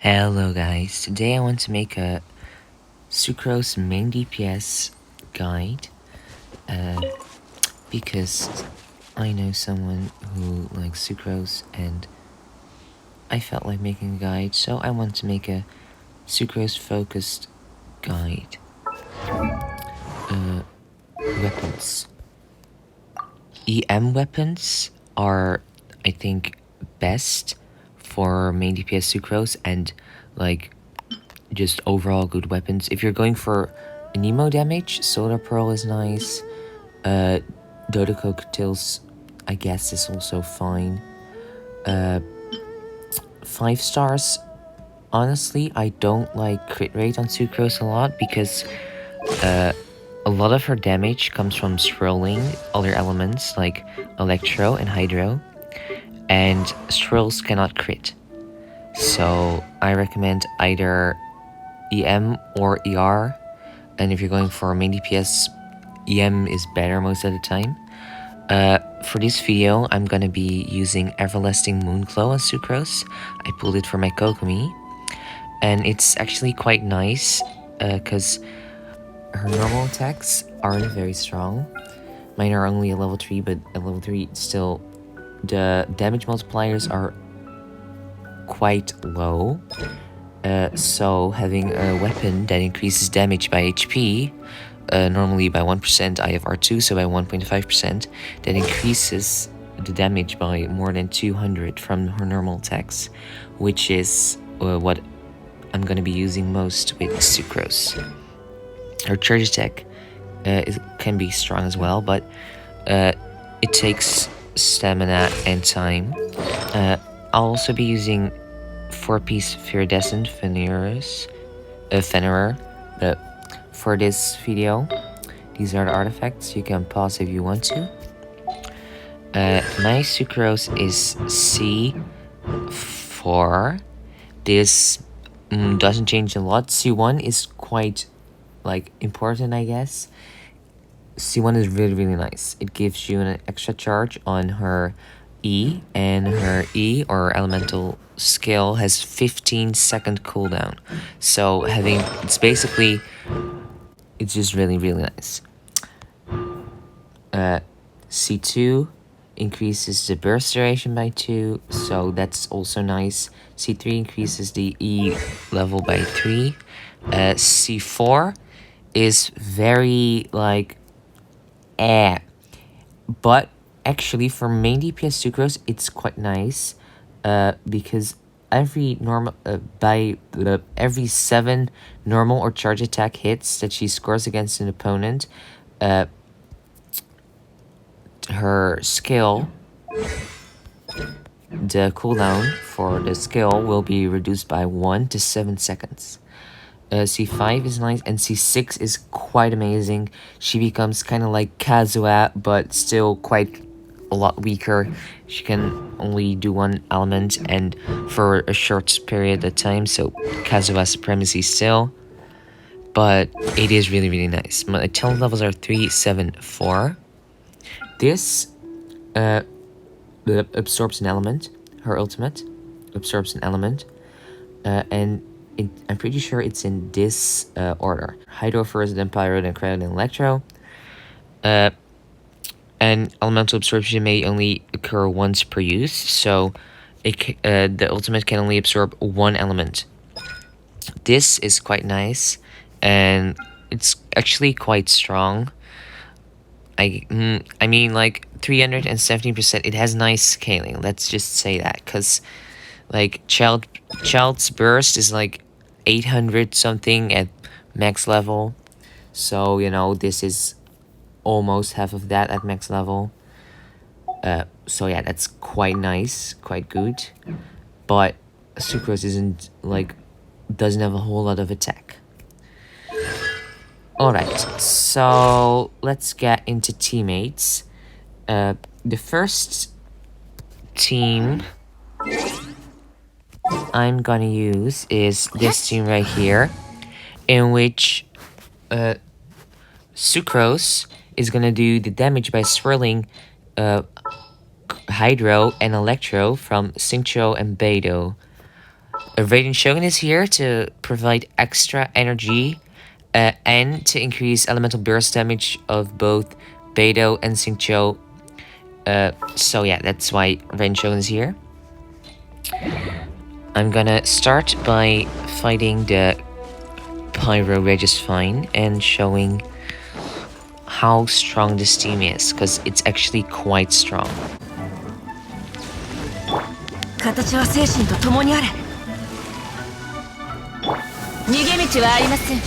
Hello guys, today I want to make a Sucrose main DPS guide because I know someone who likes Sucrose and I felt like making a guide, so I want to make a Sucrose focused guide. Weapons. EM weapons are, I think, best for main DPS Sucrose and like just overall good weapons. If you're going for Nemo damage, Solar Pearl is nice. Dodo Cocktails, I guess, is also fine. 5 stars. Honestly, I don't like crit rate on Sucrose a lot because a lot of her damage comes from swirling other elements like Electro and Hydro, and swirls cannot crit. So I recommend either EM or ER, and if you're going for main DPS, EM is better most of the time. For this video, I'm gonna be using Everlasting Moonclaw as Sucrose. I pulled it for my Kokomi, and it's actually quite nice, because her normal attacks aren't very strong. Mine are only a level 3, but at level 3 still, the damage multipliers are quite low. So having a weapon that increases damage by HP, normally by 1%, I have R2, so by 1.5%, that increases the damage by more than 200 from her normal attacks, which is what I'm gonna be using most with Sucrose. Her charge attack can be strong as well, but it takes stamina and time. I'll also be using 4-piece Viridescent Fenrir for this video. These are the artifacts. You can pause if you want to. My Sucrose is C4. This doesn't change a lot. C1 is quite important, I guess. C1 is really nice. It gives you an extra charge on her E, and her E or elemental skill has 15-second cooldown. So it's just really nice. C2 increases the burst duration by 2, so that's also nice. C3 increases the E level by 3. C4 is very but actually for main DPS Sucrose it's quite nice, because every 7 normal or charge attack hits that she scores against an opponent, her skill, the cooldown for the skill will be reduced by 1 to 7 seconds. C5 is nice, and C6 is quite amazing. She becomes kind of like Kazuha, but still quite a lot weaker. She can only do one element and for a short period of time, so Kazuha supremacy still. But it is really nice. My talent levels are 3, 7, 4. This absorbs an element. Her ultimate absorbs an element, and I'm pretty sure it's in this order: Hydro first, then Pyro, then Cryo, then Electro. And elemental absorption may only occur once per use, so the ultimate can only absorb one element. This is quite nice, and it's actually quite strong. I mean, 317%. It has nice scaling. Let's just say that, because Child's burst is 800 something at max level, so this is almost half of that at max level. So yeah, that's quite nice, quite good. But Sucrose doesn't have a whole lot of attack. Alright, so let's get into teammates. The first team I'm gonna use is this team right here, in which Sucrose is gonna do the damage by swirling Hydro and Electro from Xingqiu and Beidou. Radiant Shogun is here to provide extra energy and to increase elemental burst damage of both Beidou and Xingqiu. So yeah, that's why Radiant Shogun is here. I'm gonna start by fighting the Pyro Regisfine and showing how strong this team is, because it's actually quite strong. 形は精神と共にあれ。逃げ道はありません。こ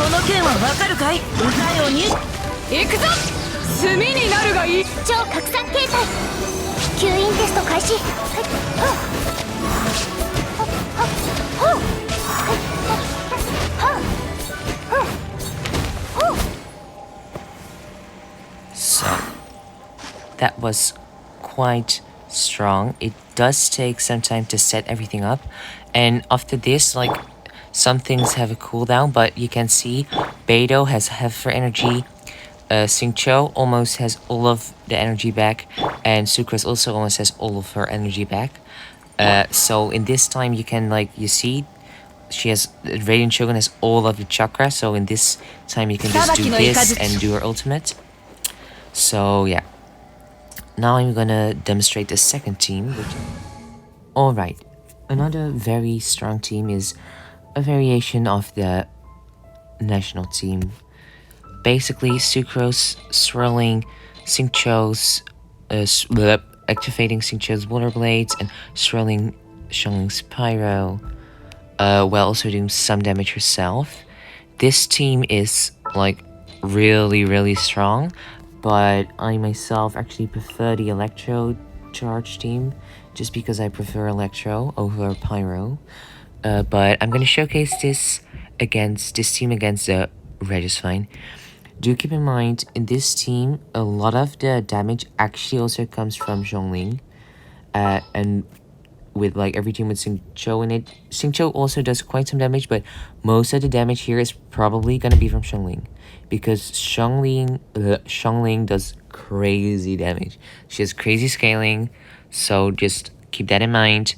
の剣はわかるかい？歌よに行くぞ。炭になるがいい。超拡散形態。吸引テスト開始。So that was quite strong. It does take some time to set everything up, and after this, like, some things have a cooldown, but you can see Beidou has half her energy, Xingqiu almost has all of the energy back, and Sucrose also almost has all of her energy back. So in this time you can, like, you see she has, Radiant Shogun has all of the chakra, so in this time you can just do this and do her ultimate. So yeah. Now I'm gonna demonstrate the second team. Alright, another very strong team is a variation of the national team. Basically, Sucrose swirling Xingqiu's, activating Xingqiu's Water Blades and swirling Xiangling's Pyro, while also doing some damage herself. This team is, like, really strong, but I myself actually prefer the Electro Charge team, just because I prefer Electro over Pyro. But I'm gonna showcase this team against the Regisfine. Do keep in mind, in this team, a lot of the damage actually also comes from Xiangling. And with, like, every team with Xingqiu in it, Xingqiu also does quite some damage, but most of the damage here is probably gonna be from Xiangling, because Xiangling does crazy damage. She has crazy scaling, so just keep that in mind.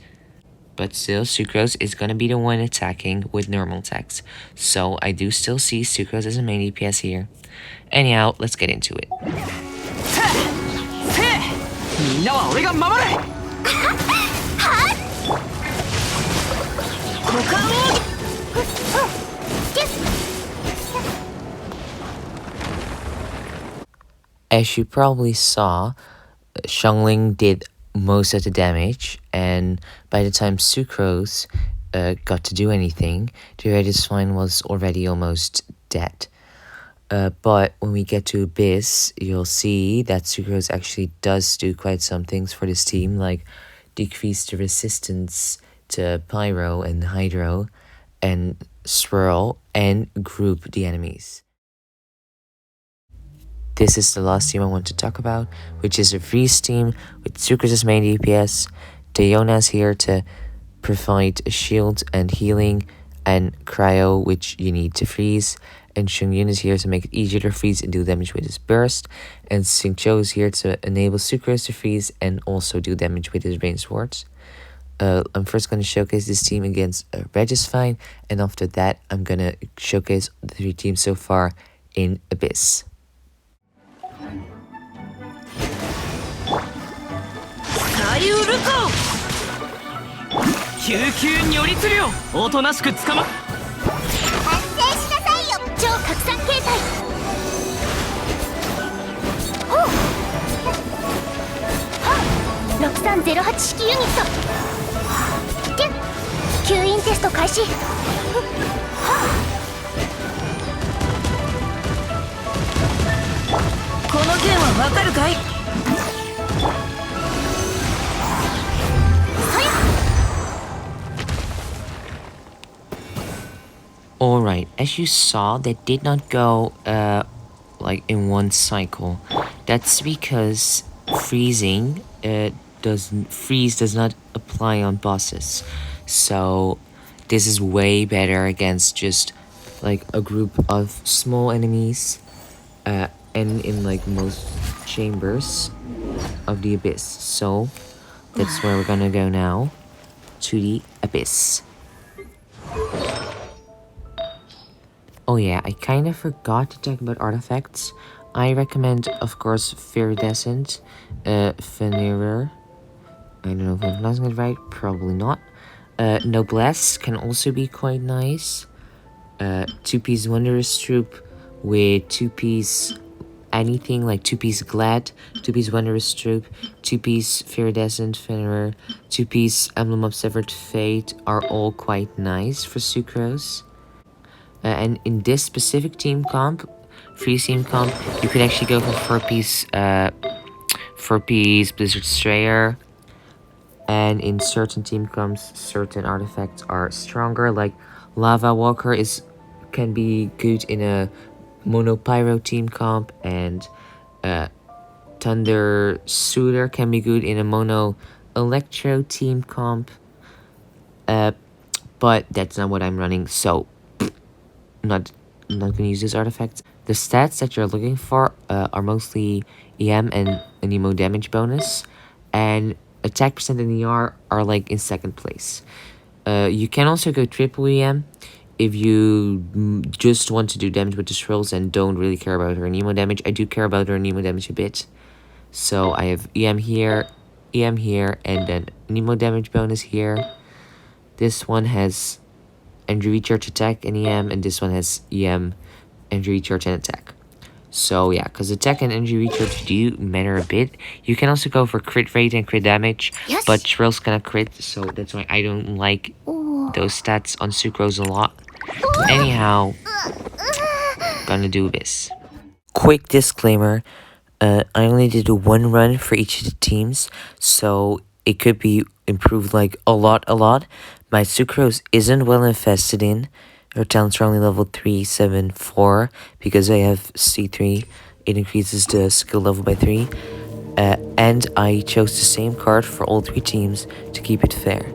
But still, Sucrose is gonna be the one attacking with normal attacks, so I do still see Sucrose as a main DPS here. Anyhow, let's get into it. As you probably saw, Xiangling did most of the damage, and by the time Sucrose got to do anything, the Regisfine was already almost dead. But when we get to Abyss, you'll see that Sucrose actually does do quite some things for this team, like decrease the resistance to Pyro and Hydro, and swirl and group the enemies. This is the last team I want to talk about, which is a freeze team with Sucrose as main DPS. Dayona here to provide a shield and healing, and Cryo, which you need to freeze. And Xingyun is here to make it easier to freeze and do damage with his burst. And Xingqiu is here to enable Sucrose to freeze and also do damage with his rain swords. I'm first going to showcase this team against Regisfine, and after that I'm going to showcase the three teams so far in Abyss. Alright, as you saw, that did not go like in one cycle. That's because freezing does not apply on bosses. So this is way better against just like a group of small enemies and in like most chambers of the Abyss. So that's where we're gonna go now. to the abyss. Oh yeah, I kind of forgot to talk about artifacts. I recommend, of course, Viridescent, Venerer. I don't know if I'm pronouncing it right, probably not. Noblesse can also be quite nice. 2-piece Wondrous Troop with 2-piece anything, like 2-piece Glad, 2-piece Wondrous Troop, 2-piece Viridescent Venerer, 2-piece Emblem of Severed Fate are all quite nice for Sucrose. And in this specific team comp, free team comp, you could actually go for 4-piece Blizzard Strayer. And in certain team comps, certain artifacts are stronger, like Lava Walker can be good in a Mono Pyro team comp, and Thunder Suitor can be good in a Mono Electro team comp. But that's not what I'm running, so I'm not gonna use these artifacts. The stats that you're looking for are mostly EM and Anemo damage bonus, and attack percent and ER are like in second place. You can also go triple EM if you just want to do damage with the Shrills and don't really care about her Anemo damage. I do care about her Anemo damage a bit. So I have EM here, and then Anemo damage bonus here. This one has energy recharge, attack, and EM, and this one has EM, energy recharge, and attack. So yeah, because attack and energy recharge do matter a bit. You can also go for crit rate and crit damage, but Shrill's gonna crit, so that's why I don't like those stats on Sucrose a lot. Anyhow, gonna do this. Quick disclaimer, I only did one run for each of the teams, so it could be improved like a lot. My Sucrose isn't well invested in. Her talents are only level 3, 7, 4, because I have C3, it increases the skill level by 3, and I chose the same card for all 3 teams to keep it fair.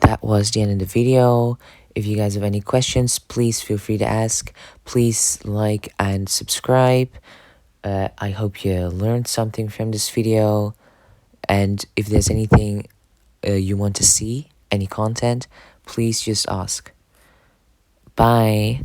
That was the end of the video. If you guys have any questions, please feel free to ask. Please like and subscribe. I hope you learned something from this video. And if there's anything you want to see, any content, please just ask. Bye.